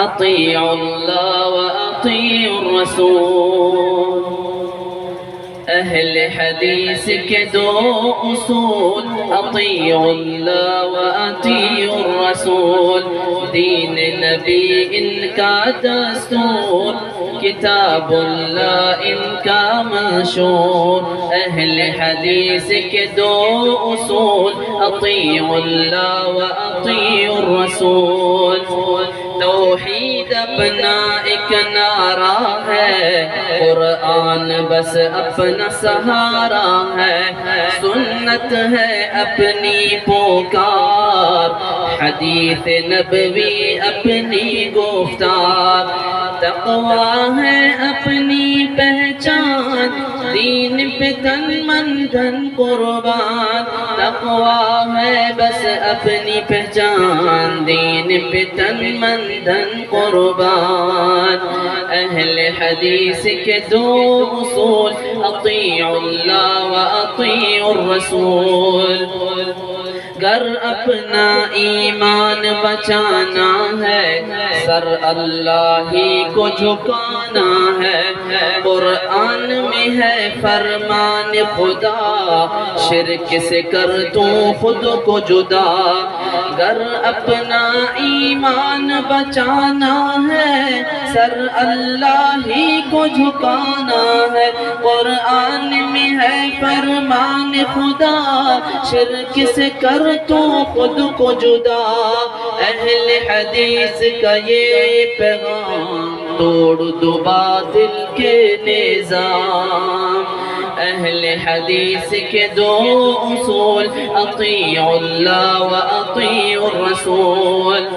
اطیعوا اللہ و اطیعوا الرسول۔ اہل حدیث کے دو اصول، اطیعوا اللہ و اطیعوا الرسول۔ دین نبی ان کا دستور، کتاب اللہ ان کا منشور۔ اہل حدیث کے دو اصول، اطیعوا اللہ و اطیعوا الرسول۔ توحید اپنا ایک نعرہ ہے، قرآن بس اپنا سہارا ہے۔ سنت ہے اپنی پکار، حدیث نبوی اپنی گفتار۔ تقوی ہے اپنی پہچان، دین پہ تن من دھن قربان۔ تقوی ہے بس اپنی پہچان، دین پہ تن من دھن قربان۔ اہل حدیث کے دو اصول، اطیعوا اللہ و اطیعوا الرسول۔ گر اپنا ایمان بچانا ہے، سر اللہ ہی کو جھکانا ہے۔ قرآن میں ہے فرمان خدا، شرک سے کر تو خود کو جدا۔ گر اپنا ایمان بچانا ہے، سر اللہ ہی کو جھکانا ہے۔ قرآن میں ہے فرمان خدا، شرک سے کر تو خود کو جدا۔ اہل حدیث کا یہ پیغام، توڑ دو باطل کے نظام۔ اہل حدیث کے دو اصول، اطیعوا اللہ و اطیعوا الرسول۔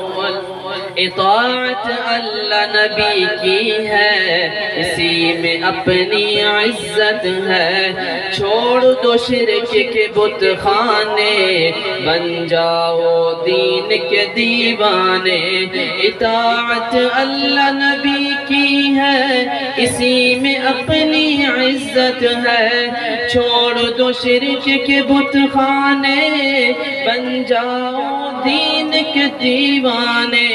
اطاعت اللہ نبی کی ہے، اسی میں اپنی عزت ہے۔ چھوڑ دو شرک کے بت خانے، بن جاؤ دین کے دیوانے۔ اطاعت اللہ نبی کی ہے، اسی میں اپنی عزت ہے۔ چھوڑ دو شرک کے بت خانے، بن جاؤ دین کے دیوانے۔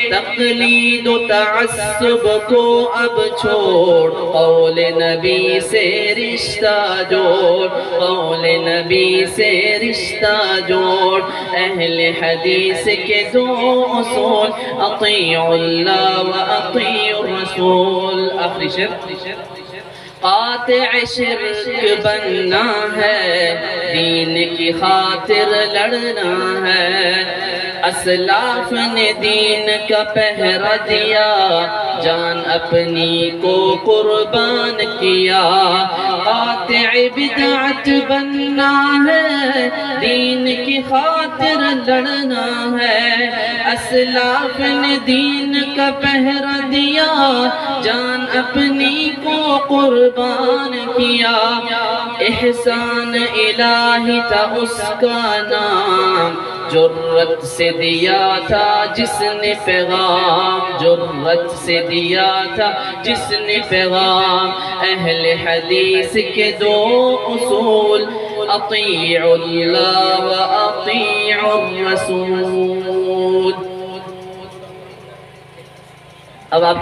تقلید و تعصب کو اب چھوڑ، قول نبی سے رشتہ جوڑ۔ قول نبی سے رشتہ جوڑ۔ اہل حدیث کے دو اصول، اطیعوا اللہ و اطیعوا الرسول۔ آخری شرط، قاطع شرک بننا ہے، دین کی خاطر لڑنا ہے۔ اسلاف نے دین کا پہرا دیا، جان اپنی کو قربان کیا۔ قاطع بدعت بننا ہے، دین کی خاطر لڑنا ہے۔ اسلاف نے دین کا پہرا دیا، جان اپنی کو قربان کیا۔ احسان الہی تھا اس کا نام، جرت سے دیا تھا جس نے پیغام۔ جرت سے دیا تھا جس نے پیغام۔ اہل حدیث کے دو اصول، اطیعوا اللہ و اطیعوا الرسول۔ اب آپ